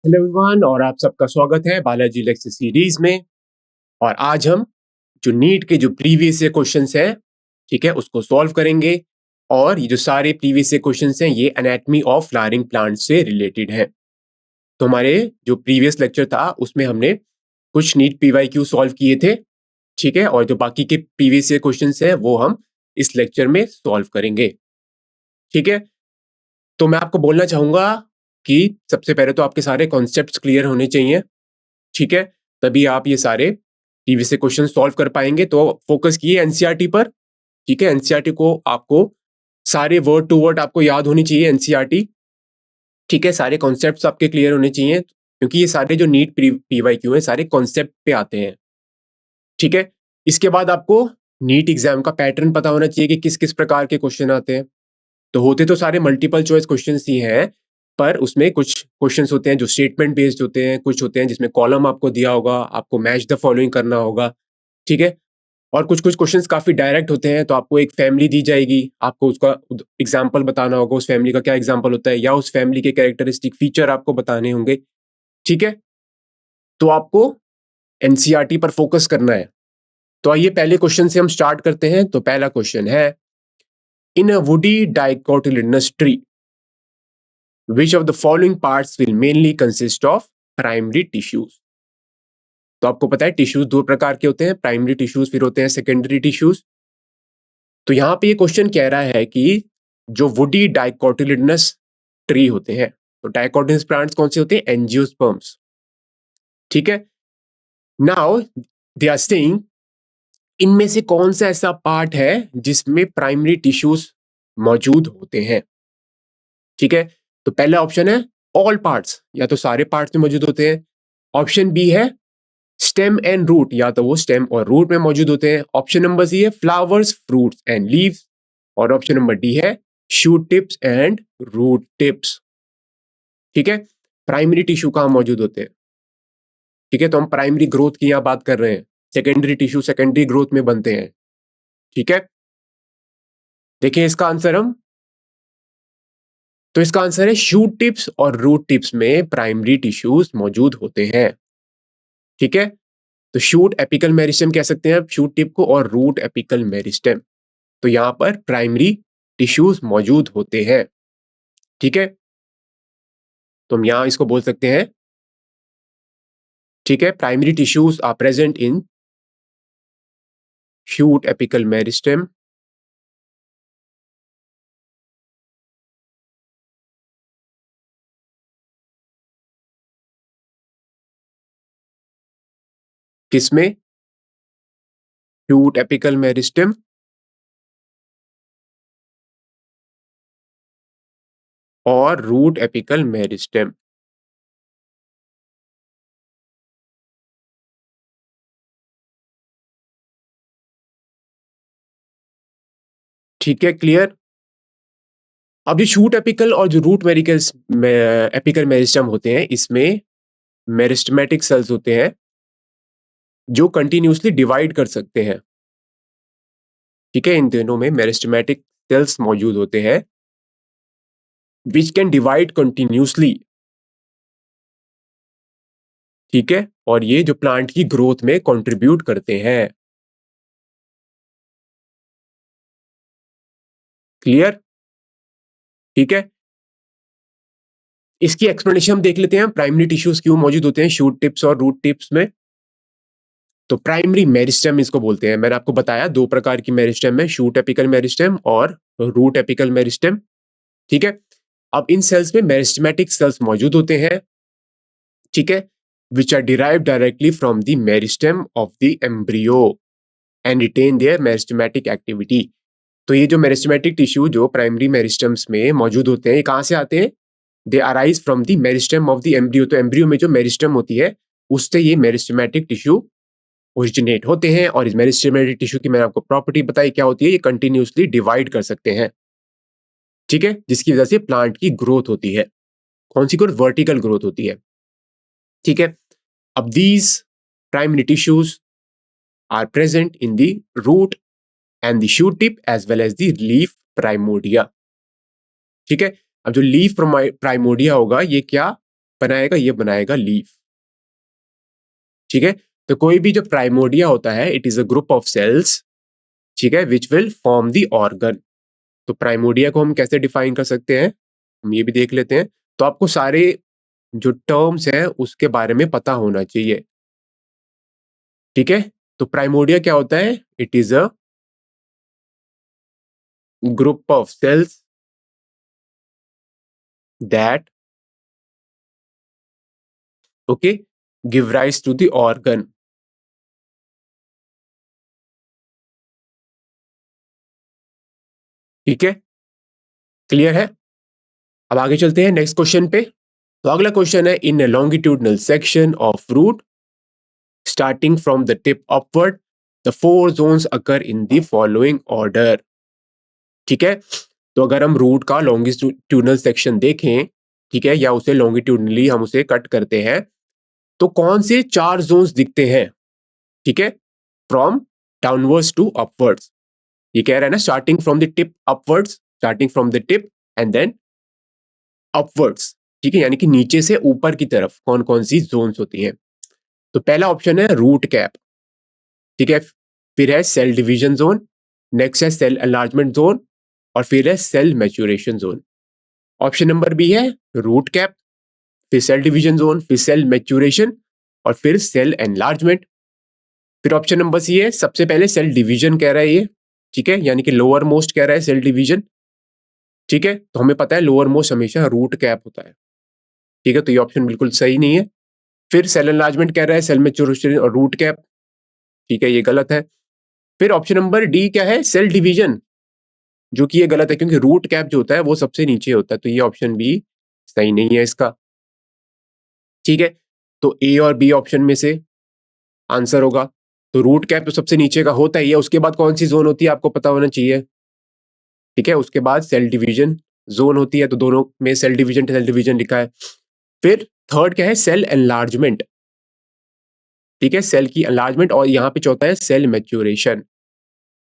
Hello everyone और आप सबका स्वागत है बालाजी लेक्चर सीरीज में। और आज हम जो नीट के जो प्रीवियस ईयर क्वेश्चंस हैं, ठीक है, उसको सॉल्व करेंगे। और ये जो सारे प्रीवियस ईयर क्वेश्चंस हैं ये एनाटॉमी ऑफ फ्लावरिंग प्लांट से रिलेटेड है। तो हमारे जो प्रीवियस लेक्चर था उसमें हमने कुछ नीट पीवाईक्यू सॉल्व किए थे, ठीक है, और जो बाकी के प्रीवियस ईयर क्वेश्चंस हैं वो हम इस लेक्चर में सॉल्व करेंगे, ठीक है। तो मैं आपको बोलना चाहूंगा कि सबसे पहले तो आपके सारे कॉन्सेप्ट्स क्लियर होने चाहिए, ठीक है, तभी आप ये सारे प्रीवियस से क्वेश्चन सॉल्व कर पाएंगे। तो फोकस कीजिए एनसीईआरटी पर, ठीक है। एनसीईआरटी को आपको सारे वर्ड टू वर्ड आपको याद होनी चाहिए एनसीईआरटी, ठीक है। सारे कॉन्सेप्ट्स आपके क्लियर होने चाहिए क्योंकि ये सारे जो नीट पीवाईक्यू है सारे कॉन्सेप्ट पे आते हैं, ठीक है। इसके बाद आपको नीट एग्जाम का पैटर्न पता होना चाहिए कि किस किस प्रकार के क्वेश्चन आते हैं। तो होते तो सारे मल्टीपल चॉइस क्वेश्चंस ही हैं, पर उसमें कुछ क्वेश्चंस होते हैं जो स्टेटमेंट बेस्ड होते हैं, कुछ होते हैं जिसमें कॉलम आपको दिया होगा, आपको मैच द फॉलोइंग करना होगा, ठीक है। और कुछ कुछ क्वेश्चंस काफी डायरेक्ट होते हैं, तो आपको एक फैमिली दी जाएगी, आपको उसका एग्जाम्पल बताना होगा, उस फैमिली का क्या एग्जाम्पल होता है, या उस फैमिली के कैरेक्टरिस्टिक फीचर आपको बताने होंगे, ठीक है। तो आपको एनसीईआरटी पर फोकस करना है। तो आइए पहले क्वेश्चन से हम स्टार्ट करते हैं। तो पहला क्वेश्चन है, in a woody dicotyledonous tree which of the following parts will mainly consist of primary tissues। तो आपको पता है टिश्यूज दो प्रकार के होते हैं, प्राइमरी टिश्यूज फिर होते हैं सेकेंडरी टिश्यूज। तो यहां पे ये क्वेश्चन कह रहा है कि जो वुडी डाइकोटिलिडनस ट्री होते हैं, तो डाइकोटिलिडनस प्लांट्स कौन से होते हैं? एंजियोस्पर्म्स, ठीक है। नाउ दे आर सेइंग इनमें से कौन सा ऐसा पार्ट है जिसमें प्राइमरी टिश्यूज मौजूद होते हैं, ठीक है। तो पहला ऑप्शन है ऑल पार्ट्स, या तो सारे पार्ट्स में मौजूद होते हैं। ऑप्शन बी है स्टेम एंड रूट, या तो वो स्टेम और रूट में मौजूद होते हैं। ऑप्शन नंबर सी है फ्लावर्स फ्रूट्स एंड लीव्स, और ऑप्शन नंबर डी है shoot tips and root tips, ठीक है। प्राइमरी टिश्यू कहां मौजूद होते हैं, ठीक है। तो हम प्राइमरी ग्रोथ की यहां बात कर रहे हैं, सेकेंडरी टिश्यू सेकेंडरी ग्रोथ में बनते हैं, ठीक है। देखिए इसका आंसर हम, तो इसका आंसर है शूट टिप्स और रूट टिप्स में प्राइमरी टिश्यूज मौजूद होते हैं, ठीक है। तो शूट एपिकल मेरिस्टेम कह सकते हैं आप शूट टिप को, और रूट एपिकल मेरिस्टेम। तो यहां पर प्राइमरी टिश्यूज मौजूद होते हैं, ठीक है। तो हम यहां इसको बोल सकते हैं, ठीक है, primary tissues are present in shoot apical meristem किसमें? शूट एपिकल मेरिस्टेम और रूट एपिकल मेरिस्टेम, ठीक है, क्लियर। अब जो शूट एपिकल और जो रूट मेरिकल एपिकल मेरिस्टेम होते हैं, इसमें मेरिस्टेमेटिक सेल्स होते हैं जो कंटिन्यूसली डिवाइड कर सकते हैं, ठीक है। इन दोनों में मेरिस्टेमेटिक सेल्स मौजूद होते हैं विच कैन डिवाइड कंटिन्यूसली, ठीक है, और ये जो प्लांट की ग्रोथ में कंट्रीब्यूट करते हैं, क्लियर, ठीक है। इसकी एक्सप्लेनेशन हम देख लेते हैं, प्राइमरी टिश्यूज क्यों मौजूद होते हैं शूट टिप्स और रूट टिप्स में। तो प्राइमरी मेरिस्टेम इसको बोलते हैं, मैंने आपको बताया दो प्रकार की मेरिस्टेम है, शूट एपिकल मेरिस्टेम और रूट एपिकल मेरिस्टेम, ठीक है। अब इन सेल्स में मेरिस्टेमेटिक सेल्स मौजूद होते हैं, ठीक है, which are derive directly from the meristem of the embryo and retain their meristematic activity. तो ये जो मेरिस्टेमेटिक टिश्यू जो प्राइमरी मेरिस्टेम्स में मौजूद होते हैं, ये कहां से आते हैं? They arise from the meristem of the embryo. तो एम्ब्रियो में जो मेरिस्टेम होती है उससे ये मेरिस्टेमेटिक टिश्यू ओरिजिनेट होते हैं। और इस मेरिस्टेमेटिक टिश्यू की मैंने आपको प्रॉपर्टी बताई क्या होती है, ये कंटिन्यूसली डिवाइड कर सकते हैं, ठीक है, जिसकी वजह से प्लांट की ग्रोथ होती है। कौन सी ग्रोथ? वर्टिकल ग्रोथ होती है, ठीक है। अब these primary tissues are present in the root and the shoot tip as well as the leaf primordia, ठीक है। अब जो लीफ प्राइमोडिया होगा ये क्या बनाएगा, ये बनाएगा लीफ। ठीक है, तो कोई भी जो प्राइमोर्डिया होता है, it is a group of cells, ठीक है, which will form the organ. तो प्राइमोर्डिया को हम कैसे डिफाइन कर सकते हैं, हम ये भी देख लेते हैं। तो आपको सारे जो टर्म्स हैं उसके बारे में पता होना चाहिए। ठीक है, तो प्राइमोर्डिया क्या होता है, it is a group of cells that okay give rise to the organ. ठीक है, क्लियर है। अब आगे चलते हैं नेक्स्ट क्वेश्चन पे। तो अगला क्वेश्चन है, in a longitudinal section of root starting from the tip upward the four zones occur in the following order. ठीक है, तो अगर हम रूट का लॉन्गिट्यूडनल सेक्शन देखें, ठीक है, या उसे लॉन्गिट्यूडनली हम उसे कट करते हैं, तो कौन से चार जोन्स दिखते हैं। ठीक है, फ्रॉम डाउनवर्ड्स टू अपवर्ड्स, ये कह रहा है ना, starting from the tip upwards, starting from the tip and then upwards. ठीक है, यानी कि नीचे से ऊपर की तरफ कौन कौन सी जोन्स होती हैं। तो पहला ऑप्शन है रूट कैप। ठीक है, फिर है सेल डिवीजन जोन, नेक्स्ट है सेल एनलार्जमेंट जोन, और फिर है cell maturation zone. Option number B है रूट कैप, फिर सेल डिवीजन जोन, फिर सेल मैच्योरेशन, और फिर सेल एनलार्जमेंट। फिर ऑप्शन नंबर सी है, सबसे पहले सेल डिवीजन कह रहा है ये। ठीक है, यानी कि लोअर मोस्ट कह रहा है सेल डिवीजन। ठीक है, तो हमें पता है लोअर मोस्ट हमेशा रूट कैप होता है। ठीक है, तो ये ऑप्शन बिल्कुल सही नहीं है। फिर सेल एनलार्जमेंट कह रहा है सेल मैच्योरेशन और रूट कैप। ठीक है, ये गलत है। फिर ऑप्शन नंबर डी क्या है, सेल डिवीजन, जो कि ये गलत है क्योंकि रूट कैप जो होता है वो सबसे नीचे होता है, तो ये ऑप्शन बी सही नहीं है इसका। ठीक है, तो ए और बी ऑप्शन में से आंसर होगा। तो रूट कैप तो सबसे नीचे का होता ही है, उसके बाद कौन सी जोन होती है आपको पता होना चाहिए। ठीक है, उसके बाद सेल डिवीजन जोन होती है, तो दोनों में सेल डिवीजन लिखा है। फिर थर्ड क्या है, सेल एनलार्जमेंट। ठीक है, सेल की एनलार्जमेंट, और यहाँ पे चौथा है सेल मैच्योरेशन।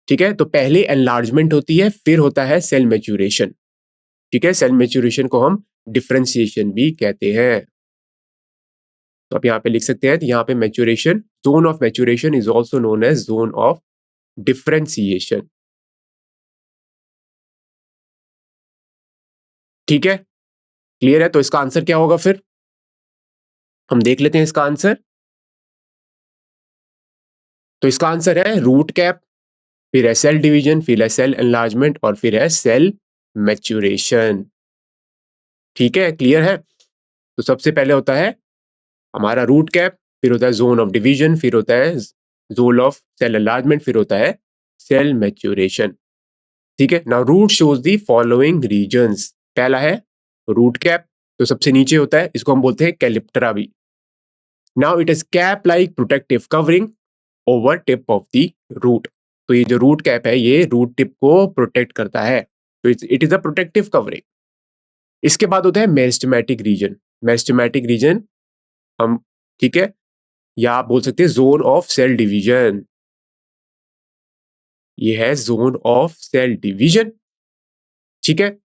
ठीक है, तो पहले एनलार्जमेंट होती है, फिर होता है सेल मैच्योरेशन। ठीक है, सेल मैच्योरेशन को हम डिफरेंशिएशन भी कहते हैं। तो आप यहाँ पे लिख सकते हैं, यहाँ पे maturation, zone of maturation is also known as zone of differentiation. ठीक है, क्लियर है। तो इसका आंसर क्या होगा, फिर हम देख लेते हैं इसका आंसर। तो इसका आंसर है रूट कैप, फिर है सेल डिवीजन, फिर है सेल एनलार्जमेंट, और फिर है सेल मैच्योरेशन। ठीक है, क्लियर है। तो सबसे पहले होता है हमारा रूट कैप, फिर होता है जोन ऑफ डिवीजन, फिर होता है जोन ऑफ सेल एनलार्जमेंट, फिर होता है सेल मैच्योरेशन। ठीक है, now root shows the following regions. पहला है रूट कैप, तो सबसे नीचे होता है, इसको हम बोलते हैं कैलिप्टरा भी। Now it is cap like protective covering over tip of the root. तो ये जो रूट कैप है ये रूट टिप को प्रोटेक्ट करता है, तो it is a protective covering. इसके बाद होता है मेरिस्टेमेटिक रीजन। मेरिस्टेमेटिक रीजन हम, ठीक है, या आप बोल सकते हैं जोन ऑफ सेल डिवीजन। ये है जोन ऑफ सेल डिवीजन। ठीक है,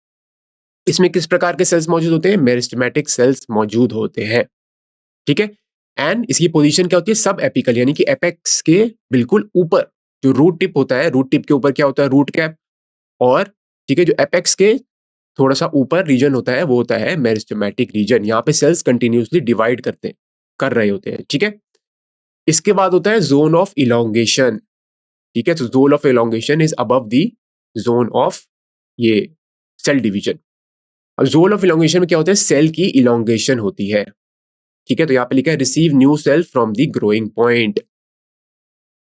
इसमें किस प्रकार के सेल्स मौजूद होते हैं, मेरिस्टेमेटिक सेल्स मौजूद होते हैं। ठीक है, एंड इसकी पोजीशन क्या होती है, सब एपिकल, यानी कि एपेक्स के बिल्कुल ऊपर। जो रूट टिप होता है, रूट टिप के ऊपर क्या होता है, रूट कैप। और ठीक है, जो एपेक्स के थोड़ा सा ऊपर रीजन होता है वो होता है मेरिस्टेमेटिक रीजन। यहाँ पे सेल्स कंटिन्यूसली डिवाइड कर रहे होते हैं। ठीक है, इसके बाद होता है जोन ऑफ इलोंगेशन। ठीक है, तो zone of elongation is above the zone of ये सेल डिवीजन। अब जोन ऑफ इलोंगेशन में क्या होता है, सेल की इलोंगेशन होती है। ठीक है, तो यहाँ पे लिखा है receive new cell from the growing point.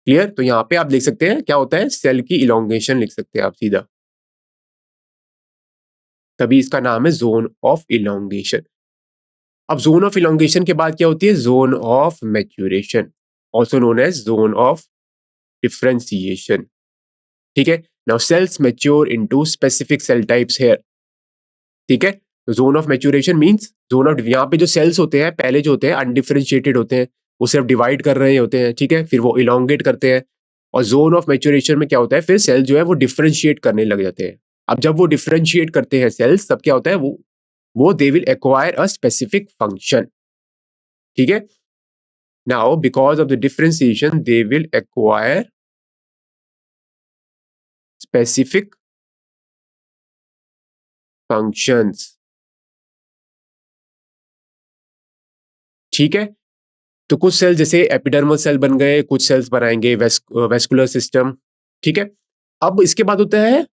Clear, तो यहाँ पे आप लिख सकते हैं क्या होता है, सेल की इलोंगेशन लिख सकते हैं आप सीधा, तभी इसका नाम है जोन ऑफ इलोंगेशन। अब जोन ऑफ इलोंगेशन के बाद क्या होती है, zone of maturation, also known as zone of differentiation. ठीक है, now cells mature into specific cell types here. ठीक है, zone of maturation means zone of, यहाँ पे जो सेल्स होते हैं पहले जो होते हैं अनडिफरेंशिएटेड होते हैं, वो सिर्फ डिवाइड कर रहे होते हैं। ठीक है, फिर वो इलोंगेट करते हैं, और जोन ऑफ मैच्योरेशन में क्या होता है, फिर सेल जो है वो डिफरेंशिएट करने लग जाते हैं। अब जब वो डिफरेंशिएट करते हैं सेल्स, तब क्या होता है, वो वो they will acquire a specific function, ठीक है। Now because of the differentiation they will acquire specific functions, ठीक है। तो कुछ सेल जैसे एपिडर्मल सेल बन गए, कुछ सेल्स बनाएंगे वेस्कुलर सिस्टम, ठीक है। अब इसके बाद होता है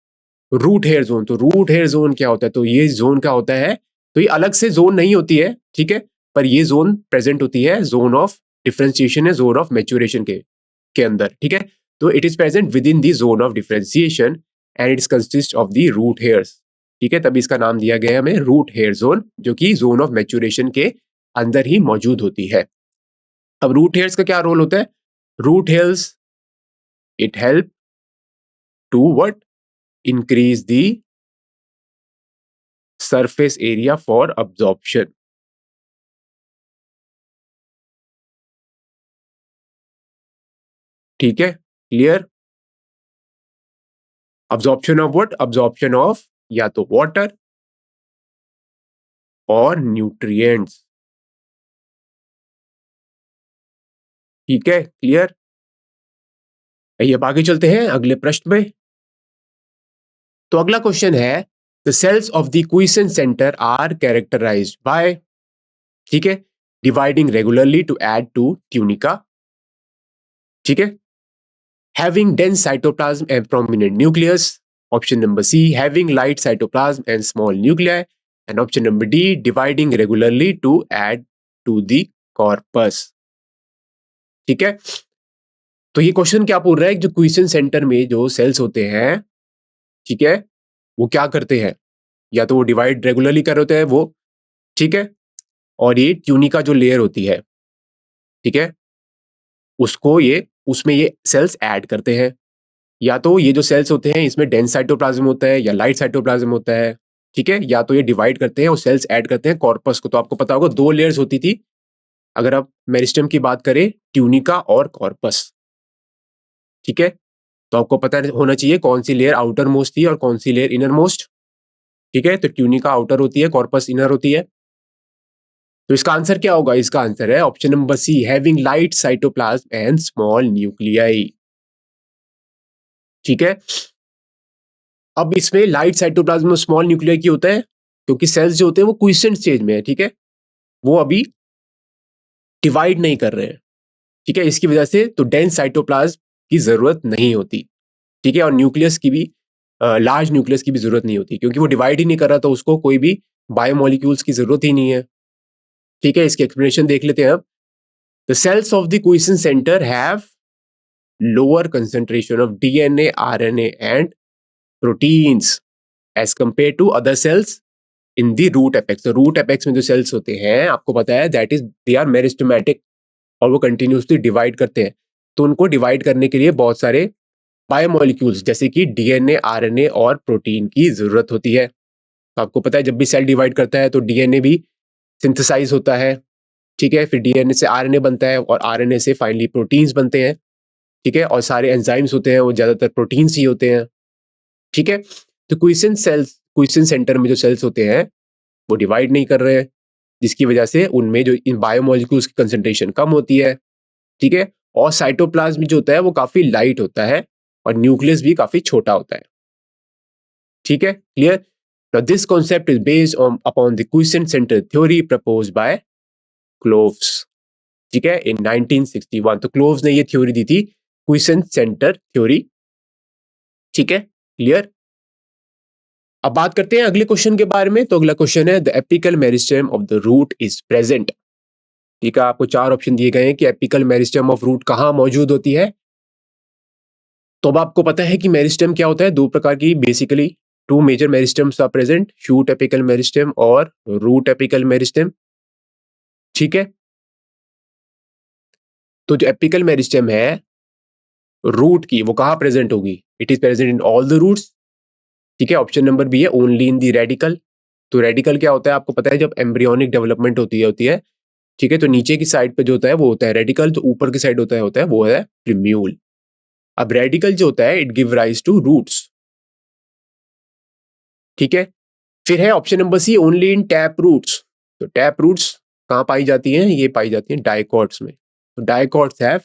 रूट हेयर जोन। तो रूट हेयर जोन क्या होता है? तो ये जोन क्या होता है? तो ये अलग से जोन नहीं होती है, ठीक है, पर ये जोन प्रेजेंट होती है, जोन ऑफ डिफरेंशिएशन है, जोन ऑफ मैच्योरेशन के अंदर, ठीक है। तो it is present within the zone of differentiation and its consist of the root hairs, ठीक है। तभी इसका नाम दिया गया है हमें रूट हेयर जोन, जो कि जोन ऑफ मैच्योरेशन के अंदर ही मौजूद होती है। अब रूट हेयर्स का क्या रोल होता है? Root hairs it help to what? Increase the surface area for absorption, ठीक है, clear. Absorption of what? Absorption of या तो वाटर और न्यूट्रिएंट्स, ठीक है, क्लियर। आइए अब आगे चलते हैं अगले प्रश्न में। तो अगला क्वेश्चन है the cells of the quiescent centre are characterised by, ठीक है, dividing regularly to add to tunica, ठीक है, having dense cytoplasm and prominent nucleus. Option number C, having light cytoplasm and small nuclei. And option number D, dividing regularly to add to the corpus. ठीक है। तो ये question क्या पूछ रहा है? जो क्वेश्चन सेंटर में जो सेल्स होते हैं, ठीक है, वो क्या करते हैं? या तो वो डिवाइड रेगुलरली कर होते हैं वो, ठीक है, और ये ट्यूनिका जो लेयर होती है, ठीक है, उसको ये उसमें ये सेल्स ऐड करते हैं। या तो ये जो सेल्स होते हैं इसमें डेंस साइटोप्लाज्म होता है या लाइट साइटोप्लाज्म होता है, ठीक है, या तो ये डिवाइड करते हैं और सेल्स ऐड करते हैं कॉर्पस को। तो आपको पता होगा दो लेयर्स होती थी अगर आप मेरिस्टेम की बात करें, ट्यूनिका और कॉर्पस, ठीक है। तो आपको पता होना चाहिए कौन सी लेयर आउटर मोस्ट थी और कौन सी लेयर इनर मोस्ट, ठीक है। तो ट्यूनिका आउटर होती है, कॉर्पस इनर होती है। तो इसका आंसर क्या होगा? इसका आंसर है option number C, having light cytoplasm and small nuclei, ठीक है। अब इसमें लाइट साइटोप्लाज्म और स्मॉल न्यूक्लियर की होता है क्योंकि सेल्स जो होते हैं वो क्विसेंट स्टेज में है, ठीक है, वो अभी डिवाइड नहीं कर रहे हैं, ठीक है। इसकी वजह से तो डेंस साइटोप्लाज्म की जरूरत नहीं होती, ठीक है, और न्यूक्लियस की भी लार्ज न्यूक्लियस की भी जरूरत नहीं होती क्योंकि वो डिवाइड ही नहीं कर रहा, तो उसको कोई भी बायोमोलिक्यूल्स की जरूरत ही नहीं है, ठीक है। इसकी एक्सप्लेनेशन देख लेते हैं अब। The cells of the quiescent centre have lower concentration of DNA, RNA and proteins as compare to other cells in the root apex. तो रूट एपेक्स में जो सेल्स होते हैं आपको पता है that is they are meristematic और वो कंटिन्यूसली डिवाइड करते हैं। तो उनको डिवाइड करने के लिए बहुत सारे बायोमोलिक्यूल्स जैसे कि डीएनए, आरएनए और प्रोटीन की जरूरत होती है। तो आपको पता है जब भी सेल डिवाइड करता है तो डीएनए भी सिंथेसाइज होता है, ठीक है, फिर डीएनए से आरएनए बनता है और आरएनए से फाइनली प्रोटीन्स बनते हैं, ठीक है, और सारे एंजाइम्स होते हैं वो ज्यादातर प्रोटीन्स ही होते हैं, ठीक है। तो क्विसेंट सेंटर में जो सेल्स होते हैं वो डिवाइड नहीं कर रहे हैं, जिसकी वजह से उनमें जो इन बायोमोलिक्यूल्स की कंसंट्रेशन कम होती है, ठीक है, और साइटोप्लाज्म जो होता है वो काफी लाइट होता है और न्यूक्लियस भी काफी छोटा होता है, ठीक है, clear. Now this concept is based on upon the quiescent centre theory proposed by cloves, ठीक है, इन 1961। तो क्लोव्स ने ये थ्योरी दी थी, क्विसेंट सेंटर थ्योरी, ठीक है, क्लियर। अब बात करते हैं अगले क्वेश्चन के बारे में। तो अगला क्वेश्चन है the apical meristem of the root is present, ठीक है। आपको चार ऑप्शन दिए गए हैं कि एपिकल मेरिस्टेम ऑफ रूट कहां मौजूद होती है। तो अब आपको पता है कि मेरिस्टेम क्या होता है, दो प्रकार की basically two major meristems are present, shoot apical meristem और रूट एपिकल मेरिस्टेम, ठीक है। तो जो एपिकल मेरिस्टेम है रूट की वो कहां प्रेजेंट होगी? It is present in all the roots, ठीक है। ऑप्शन नंबर बी है ओनली इन दी रेडिकल। तो रेडिकल क्या होता है आपको पता है, जब एम्ब्रियोनिक डेवलपमेंट होती है, ठीक है, तो नीचे की साइड पे जो होता है वो होता है रेडिकल, तो ऊपर की साइड होता है वो है प्रिम्यूल। अब रेडिकल जो होता है it give rise to roots, ठीक है। फिर है option number C, only in tap roots. तो टैप रूट्स कहाँ पाई जाती हैं? ये पाई जाती हैं डाइकॉट्स में। तो dicots have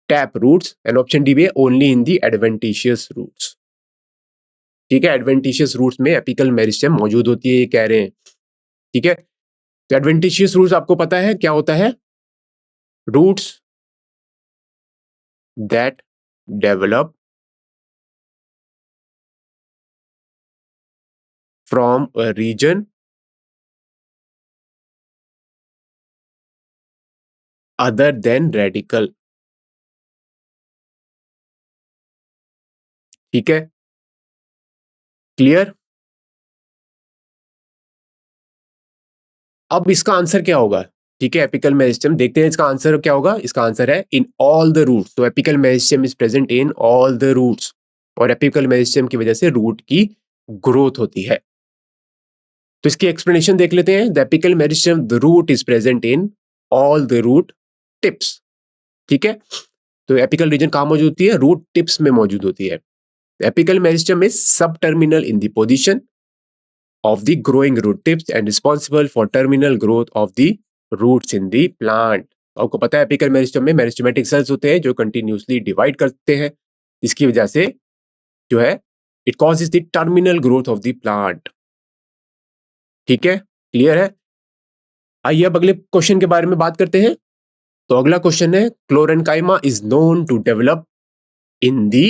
tap roots and option D भी है only in the adventitious roots. ठीक है, एडवेंटिशियस रूट्स में एपिकल मेरिस्टेम मौजूद होती है, ये कह रहे हैं। ठीक है, तो एडवेंटिशियस रूट्स आपको पता है क्या होता है? Roots that develop from a region other than radicle. ठीक है, क्लियर? अब इसका आंसर क्या होगा? ठीक है, एपिकल मेरिस्टेम, देखते हैं इसका आंसर क्या होगा। इसका आंसर है इन ऑल द रूट्स। तो apical meristem is present in all the roots, और एपिकल मेरिस्टेम की वजह से रूट की ग्रोथ होती है। तो इसकी एक्सप्लेनेशन देख लेते हैं। The apical meristem, the root is present in all the root tips. ठीक है, तो एपिकल रीजन कहां मौजूद होती है? रूट टिप्स में मौजूद होती है। एपिकल मेरिस्टेम इज सब terminal in the position of the growing root tips and responsible for terminal growth of the roots in the plant। आपको पता है एपिकल मेरिस्टेम में मेरिस्टेमेटिक सेल्स होते हैं जो कंटिन्यूसली डिवाइड करते हैं, इसकी वजह से जो है it causes the terminal growth of the plant. ठीक है, क्लियर है? आइए अब अगले क्वेश्चन के बारे में बात करते हैं। तो अगला क्वेश्चन है, chlorenchyma is known to develop in the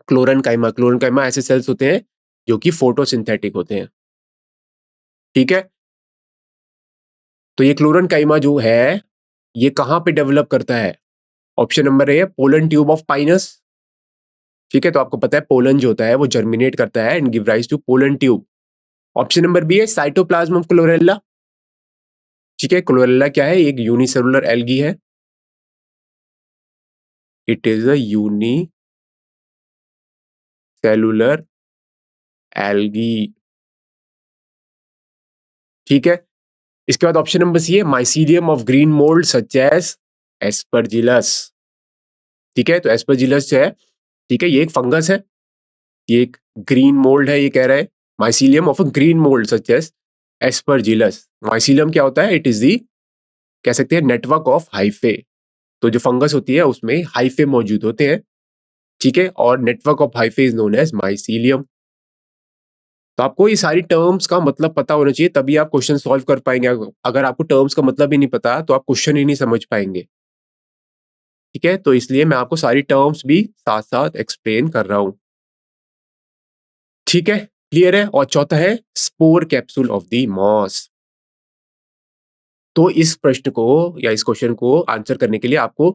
chlorenchyma. Chlorenchyma ऐसे सेल्स होते हैं जो कि फोटोसिंथेटिक होते हैं। ठीक है, तो ये क्लोरेनकाइमा जो है ये कहां पे डेवलप करता है? ऑप्शन नंबर ए है पोलन ट्यूब ऑफ पाइनस। ठीक है, तो आपको पता है पोलन जो होता है वो जर्मिनेट करता है and give rise to pollen tube. Option number B है साइटोप्लाज्म ऑफ क्लोरेला। ठीक है, क्लोरेला क्या है? एक यूनिसेलुलर एल्गी है। It is a unicellular algae. ठीक है, इसके बाद ऑप्शन नंबर सी है mycelium of green mould such as Aspergillus. ठीक है, तो एस्परजिलस जो है, ठीक है, ये एक फंगस है, ये एक ग्रीन मोल्ड है, ये कह रहा है mycelium of a green mould such as Aspergillus. Mycelium क्या होता है? इट इज दी, कह सकते हैं, नेटवर्क ऑफ हाइफे। तो जो फंगस होती है उसमें हाइफे मौजूद होते हैं। ठीक है, और network of hyphae is known as mycelium. तो आपको ये सारी टर्म्स का मतलब पता होना चाहिए, तभी आप क्वेश्चन सॉल्व कर पाएंगे। अगर आपको टर्म्स का मतलब ही नहीं पता तो आप क्वेश्चन ही नहीं समझ पाएंगे। ठीक है, तो इसलिए मैं आपको सारी टर्म्स भी साथ साथ एक्सप्लेन कर रहा हूं। ठीक है, क्लियर है? और चौथा है spore capsule of the moss. तो इस प्रश्न को या इस क्वेश्चन को आंसर करने के लिए आपको,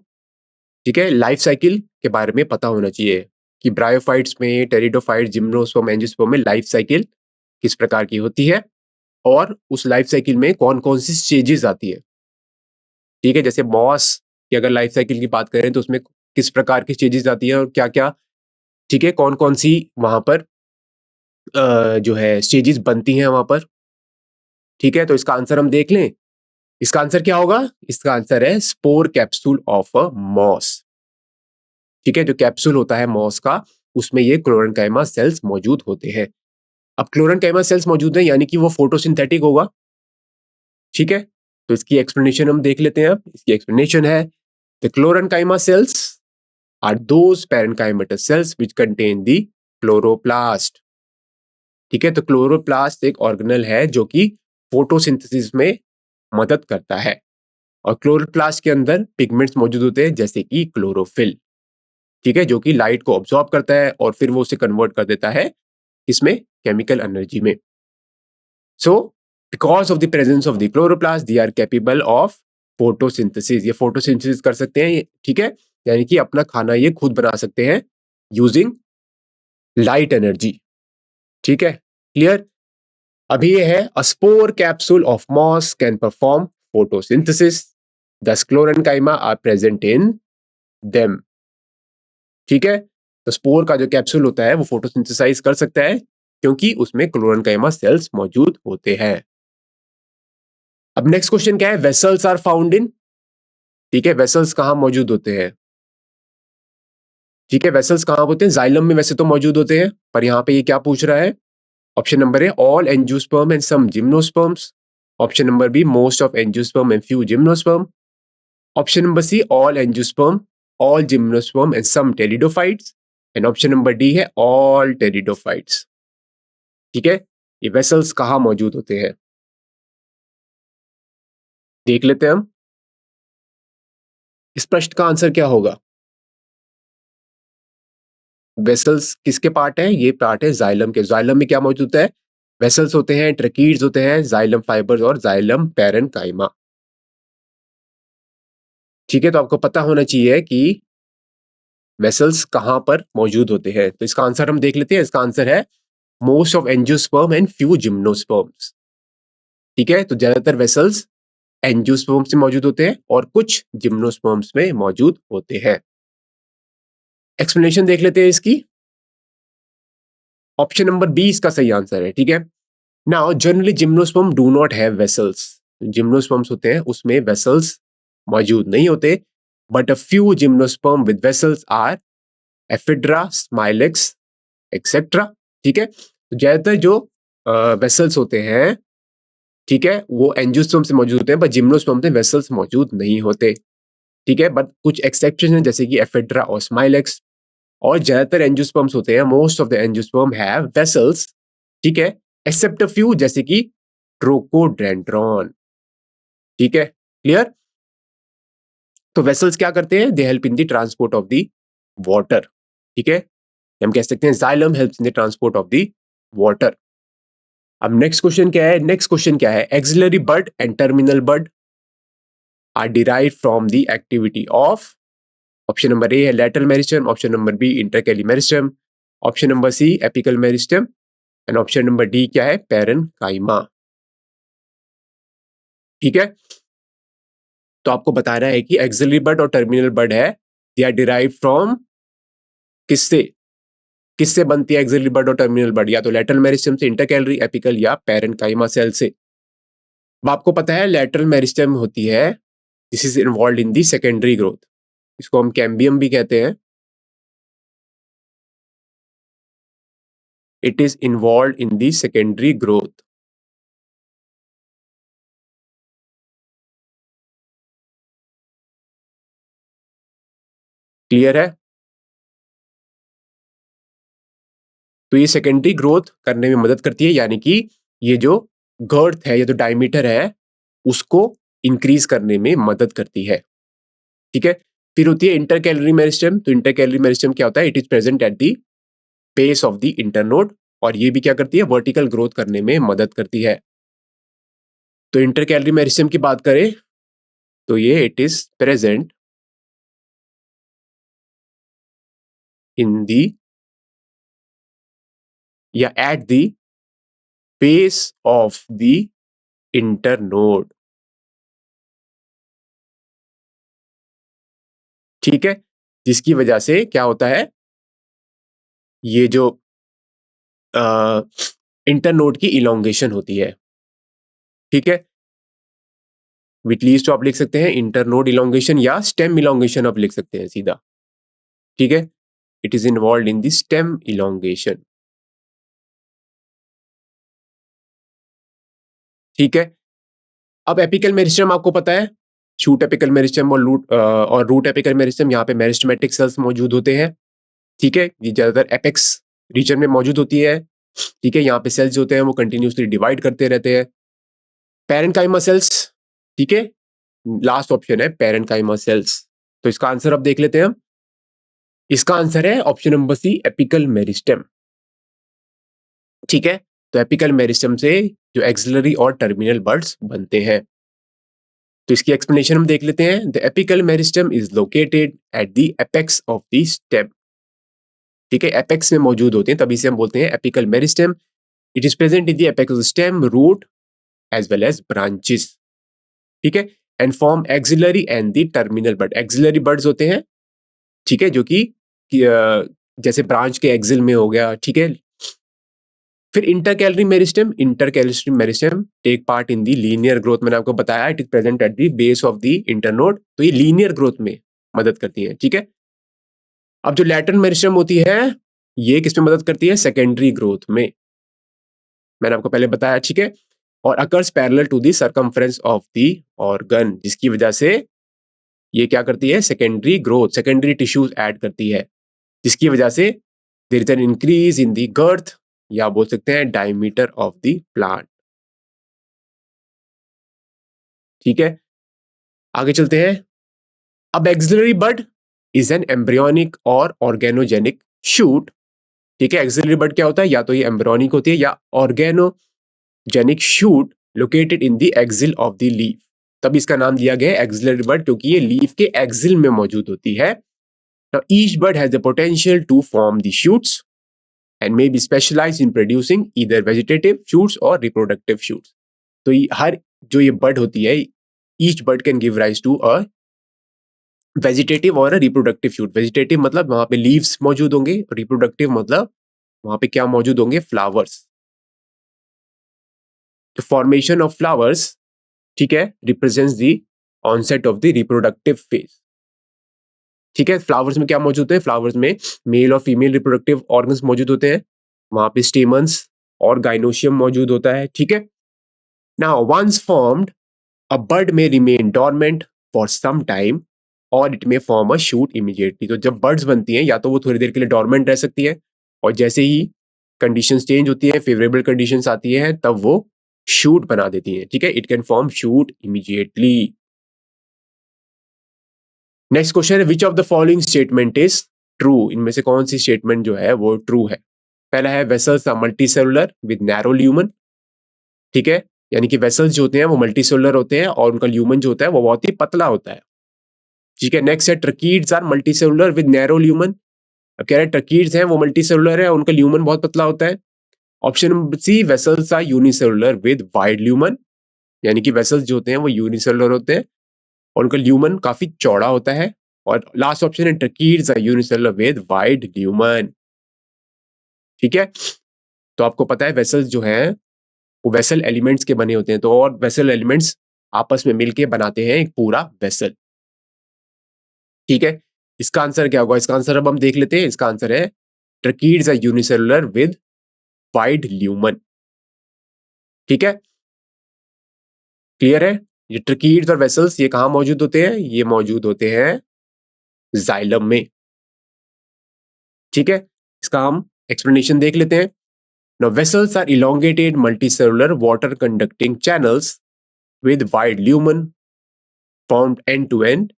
ठीक है, लाइफ साइकिल के बारे में पता होना चाहिए कि ब्रायोफाइट्स में, टेरिडोफाइट, जिम्नोस्पर्म, एंजियोस्पर्म में लाइफ साइकिल किस प्रकार की होती है और उस लाइफ साइकिल में कौन कौन सी स्टेजेस आती है। ठीक है, जैसे मॉस की अगर लाइफ साइकिल की बात करें तो उसमें किस प्रकार की स्टेजेस आती है और क्या क्या, ठीक है, कौन कौन सी वहां पर जो है स्टेजेस बनती हैं वहां पर। ठीक है, तो इसका आंसर हम देख लें। इसका आंसर क्या होगा? इसका आंसर है spore capsule of a moss. ठीक है, जो कैप्सूल होता है मॉस का, उसमें ये क्लोरेनकाइमा सेल्स मौजूद होते हैं। अब क्लोरेनकाइमा सेल्स मौजूद है यानी कि वो फोटोसिंथेटिक होगा। ठीक है, तो इसकी एक्सप्लेनेशन हम देख लेते हैं। अब इसकी एक्सप्लेनेशन है the chlorenchyma cells are those parenchymatous cells which contain the chloroplast. ठीक है, तो क्लोरोप्लास्ट एक ऑर्गेनल है जो कि फोटोसिंथेसिस में मदद करता है, और क्लोरोप्लास्ट के अंदर पिगमेंट्स मौजूद होते हैं जैसे कि क्लोरोफिल। ठीक है, जो कि लाइट को ऑब्जॉर्ब करता है और फिर वो उसे कन्वर्ट कर देता है इसमें केमिकल एनर्जी में। So because of the presence of the chloroplast they are capable of photosynthesis. ये फोटोसिंथेसिस कर सकते हैं, ठीक है, यानी कि अपना खाना ये खुद बना सकते हैं यूजिंग लाइट एनर्जी। ठीक है, क्लियर? अभी ये है a spore capsule of moss can perform photosynthesis, thus chlorenchyma are present in them. ठीक है, तो स्पोर का जो कैप्सूल होता है वो फोटोसिंथेसाइज कर सकता है क्योंकि उसमें क्लोरेनकाइमा सेल्स मौजूद होते हैं। अब नेक्स्ट क्वेश्चन क्या है? Vessels are found in. ठीक है, वेसल्स कहां मौजूद होते हैं? ठीक है, वेसल्स कहां होते हैं? जाइलम में वैसे तो मौजूद होते हैं, पर यहां पे ये क्या पूछ रहा है? Option number A all angiosperm and some gymnosperms, option number B most of angiosperm and few gymnosperm, option number C all angiosperm, all gymnosperm and some pteridophytes, and option number D है all pteridophytes. ठीक है, ये vessels कहाँ मौजूद होते हैं देख लेते हैं हम। इस प्रश्न का आंसर क्या होगा? वेसल्स किसके पार्ट है? ये पार्ट है जाइलम के। जाइलम में क्या मौजूद होता है? वेसल्स होते हैं, ट्रकीड्स होते हैं, जाइलम फाइबर्स और जाइलम पैरेन्काइमा। ठीक है, तो आपको पता होना चाहिए कि वेसल्स कहां पर मौजूद होते हैं। तो इसका आंसर हम देख लेते हैं। इसका आंसर है most of angiosperm and few gymnosperms. ठीक है, तो ज्यादातर वेसल्स एंजियोस्पर्म से मौजूद होते हैं और कुछ जिम्नोस्पर्म्स में मौजूद होते हैं। एक्सप्लेनेशन देख लेते हैं इसकी। ऑप्शन नंबर बी इसका सही आंसर है। ठीक है, now generally gymnosperm do not have vessels. Gymnosperms होते हैं उसमें वेसल्स मौजूद नहीं होते, but a few gymnosperm with vessels are ephedra, smilax etcetera. ठीक है, तो ज्यादातर जो वेसल्स होते हैं, ठीक है, वो एंजियोस्पर्म से मौजूद होते हैं, पर जिम्नोस्पर्म में वेसल्स मौजूद नहीं होते। ठीक है, बट कुछ एक्सेप्शन है जैसे कि एफिड्रा और स्माइलेक्स, और ज्यादातर एंजियोस्पर्म्स होते हैं, most of the angiosperm have vessels. ठीक है, एक्सेप्ट अ फ्यू जैसे कि ट्रोकोडेंड्रॉन। ठीक है, क्लियर? तो वेसल्स क्या करते हैं? They help in the transport of the water. ठीक है, हम कह सकते हैं xylem helps in the transport of the water. अब नेक्स्ट क्वेश्चन क्या है? नेक्स्ट क्वेश्चन क्या है? Axillary bud and terminal bud are derived from the activity of. Option number A है lateral meristem, option number B intercalary meristem, option number C apical meristem, and option number D क्या है? Parenchyma. ठीक है, तो आपको बताना है कि एक्सिलरी बड और टर्मिनल बड है, दे आर डिराइव्ड फ्रॉम किससे? किससे बनती है एक्सिलरी बड और टर्मिनल बड? या तो लैटरल मेरिस्टेम से, इंटरकैलरी, एपिकल या पैरेन्काइमा सेल से। अब आपको पता है लैटरल मेरिस्टेम होती है, this is involve in the secondary growth, इसको हम कैम्बियम भी कहते हैं। It is involve in the secondary growth. Clear है? तो ये सेकेंडरी ग्रोथ करने में मदद करती है, यानी कि ये जो गर्थ है, ये जो डायमीटर है, उसको इंक्रीज करने में मदद करती है। ठीक है, फिर होती है इंटर कैलोरी मेरिस्टेम। तो इंटर कैलोरी मेरिस्टेम क्या होता है? It is present at the base of the internode, और ये भी क्या करती है? वर्टिकल ग्रोथ करने में मदद करती है। तो इंटर कैलोरी मेरिस्टेम की बात करें तो ये इट इज प्रेजेंट इन दी या eight the base of the internode. ठीक है, जिसकी वजह से क्या होता है? ये जो इंटरनोड की इलोंगेशन होती है। ठीक है, विच लीड्स टू आप लिख सकते हैं इंटरनोड इलोंगेशन या स्टेम इलोंगेशन आप लिख सकते हैं सीधा। ठीक है, it is involve in the stem elongation. ठीक है, अब एपिकल मेरिस्टेम आपको पता है, शूट एपिकल मेरिस्टेम और रूट एपिकल मेरिस्टेम, यहाँ पे मेरिस्टेमेटिक सेल्स मौजूद होते हैं। ठीक है, ये ज्यादातर एपेक्स रीजन में मौजूद होती है। ठीक है, यहाँ पे सेल्स जो होते हैं वो कंटिन्यूसली डिवाइड करते रहते हैं। पैरेन्काइमा सेल्स, ठीक है, लास्ट ऑप्शन है पैरेन्काइमा सेल्स। तो इसका आंसर अब देख लेते हैं हम। इसका आंसर है option number C apical meristem. ठीक है, तो एपिकल मेरिस्टेम से जो एक्सिलरी और टर्मिनल बड्स बनते हैं। तो इसकी एक्सप्लेनेशन हम देख लेते हैं। The apical meristem is located at the apex of the stem. ठीक है, एपेक्स में मौजूद होते हैं, तभी से हम बोलते हैं apical meristem. It is present in the apex of the stem, root as well as branches. ठीक है, and form axillary and the terminal bud. Axillary buds होते हैं, ठीक है, जो कि जैसे ब्रांच के एक्सिल में हो गया। ठीक है, फिर intercalary meristem. Intercalary meristem take part in the linear growth. मैंने आपको बताया it is present at the base of the internode, तो ये लीनियर ग्रोथ में मदद करती है। ठीक है, अब जो लैटरल मेरिस्टेम होती है, ये किस में मदद करती है? सेकेंडरी ग्रोथ में। मैंने आपको पहले बताया, ठीक है। और occurs parallel to the circumference of the organ, जिसकी वजह से ये क्या करती है, secondary growth, secondary tissues add करती है, जिसकी वजह से there is an increase in the girth, या बोल सकते हैं डायमीटर ऑफ द प्लांट। ठीक है, आगे चलते हैं। अब axillary bud is an embryonic और ऑर्गेनोजेनिक शूट। ठीक है, एक्सिलरी बड क्या होता है, या तो ये एम्ब्रियोनिक होती है या organogenic shoot located in the axil of the leaf. तब इसका नाम दिया गया है एक्सिलरी बड, क्योंकि ये लीफ के एक्सिल में मौजूद होती है। Now, each bud has the potential to form the shoots and may be specialized in producing either vegetative shoots or reproductive shoots. तो हर जो ये बड होती है, each bud can give rise to a vegetative और a reproductive shoot. Vegetative मतलब वहां पे leaves मौजूद होंगे, reproductive मतलब वहां पे क्या मौजूद होंगे, flowers. The formation of flowers, ठीक है, represents the onset of the reproductive phase. ठीक है, फ्लावर्स में क्या मौजूद है, फ्लावर्स में मेल और फीमेल रिप्रोडक्टिव ऑर्गन्स मौजूद होते हैं, वहां पे स्टेमन्स और गाइनोशियम मौजूद होता है। ठीक है, now once formed a bud may remain dormant for some time और it may form a shoot immediately. तो जब बर्ड्स बनती हैं, या तो वो थोड़ी देर के लिए डॉर्मेंट रह सकती है, और जैसे ही कंडीशंस चेंज होती है, फेवरेबल कंडीशंस आती है, तब वो शूट बना देती हैं। ठीक है, it can form shoot immediately. Next question है, which of the following statement is true. इनमें से कौन सी स्टेटमेंट जो है वो ट्रू है। पहला है vessels are multicellular with narrow lumen. ठीक है, यानी कि वेसल्स जो होते हैं वो मल्टीसेलुलर होते हैं और उनका ल्यूमन जो होता है वो बहुत ही पतला होता है। ठीक है, नेक्स्ट है tracheids are multicellular with narrow lumen. अब कह रहे हैं ट्रकीड्स हैं वो मल्टीसेलुलर है और उनका ल्यूमन बहुत पतला होता है। Option number C, vessels are unicellular with wide lumen, यानी कि वेसल्स जो होते हैं वो यूनिसेलुलर होते हैं और उनका ल्यूमन काफी चौड़ा होता है। और लास्ट ऑप्शन है tracheids are unicellular with wide lumen. ठीक है, तो आपको पता है वेसल्स जो हैं वो वेसल एलिमेंट्स के बने होते हैं, तो और वेसल एलिमेंट्स आपस में मिलके बनाते हैं एक पूरा वेसल। ठीक है, इसका आंसर क्या होगा, इसका आंसर अब हम देख लेते हैं। इसका आंसर है tracheids are unicellular with wide lumen. ठीक है, क्लियर है। ये ट्रकीड्स और वेसल्स ये कहां मौजूद होते हैं, ये मौजूद होते हैं जाइलम में। ठीक है, इसका हम एक्सप्लेनेशन देख लेते हैं। Now vessels are elongated multicellular water conducting channels with wide lumen formed end to end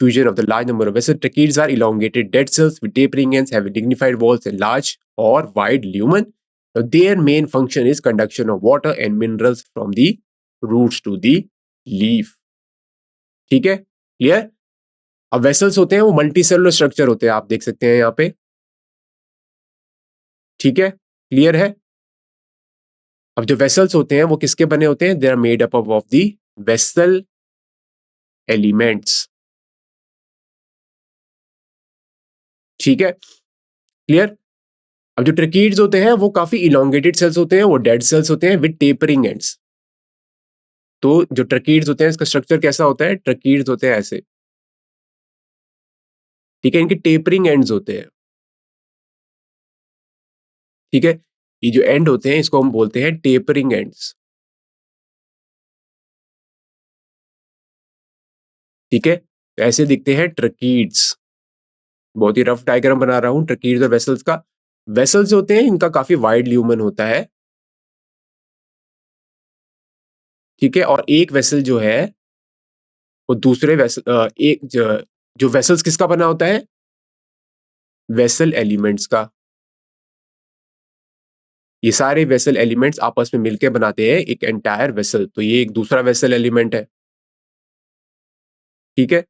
fusion of the large number of vessel. Tracheids are elongated dead cells with tapering ends having dignified walls and large or wide lumen. Now their main function is conduction of water and minerals from the roots to the leaf. ठीक है, clear. अब vessels होते हैं वो multicellular structure होते हैं, आप देख सकते हैं यहाँ पे। ठीक है, क्लियर है। अब जो वेसल्स होते हैं वो किसके बने होते हैं, they are made up of the vessel elements. ठीक है, क्लियर। अब जो ट्रकीड्स होते हैं वो काफी इलोंगेटेड सेल्स होते हैं, वो डेड सेल्स होते हैं विद टेपरिंग एंड्स। तो जो ट्रकीड्स होते हैं इसका स्ट्रक्चर कैसा होता है, ट्रकीड्स होते हैं ऐसे। ठीक है, इनके टेपरिंग एंड्स होते हैं। ठीक है, ये जो एंड होते हैं इसको हम बोलते हैं टेपरिंग एंड्स। ठीक है, तो ऐसे दिखते हैं ट्रकीड्स। बहुत ही रफ डायग्राम बना रहा हूं ट्रकीड्स और वेसल्स का। वेसल्स होते हैं इनका काफी वाइड ल्यूमन होता है। ठीक है, और एक वेसल जो है वो दूसरे वेसल जो वेसल्स किसका बना होता है, वेसल एलिमेंट्स का। ये सारे वेसल एलिमेंट्स आपस में मिलकर बनाते हैं एक एंटायर वेसल, तो ये एक दूसरा वेसल एलिमेंट है। ठीक है,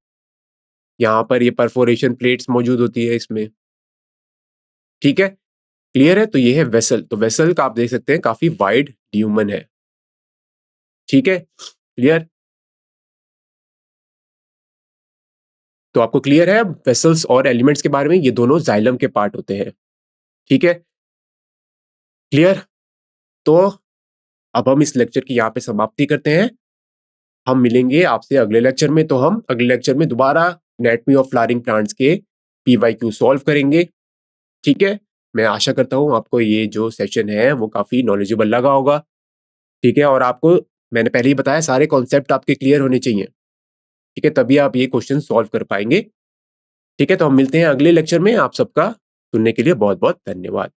यहां पर ये परफोरेशन प्लेट्स मौजूद होती है इसमें। ठीक है, क्लियर है। तो ये है वेसल, तो वेसल का आप देख सकते हैं काफी वाइड ल्यूमन है। ठीक है, क्लियर। तो आपको क्लियर है वेसल्स और एलिमेंट्स के बारे में, ये दोनों जाइलम के पार्ट होते हैं। ठीक है, क्लियर। तो अब हम इस लेक्चर की यहाँ पे समाप्ति करते हैं। हम मिलेंगे आपसे अगले लेक्चर में। तो हम अगले लेक्चर में दोबारा एनाटॉमी ऑफ फ्लावरिंग प्लांट्स के PYQ सॉल्व करेंगे। ठीक है, मैं आशा करता हूँ आपको ये जो सेशन है वो काफ़ी नॉलेजेबल लगा होगा, ठीक है? और आपको मैंने पहले ही बताया सारे कॉन्सेप्ट आपके क्लियर होने चाहिए, ठीक है? तभी आप ये क्वेश्चन सॉल्व कर पाएँगे, ठीक है? तो हम मिलते हैं अगले लेक्चर में। आप सबका सुनने के लिए बहुत-बहुत धन्यवाद।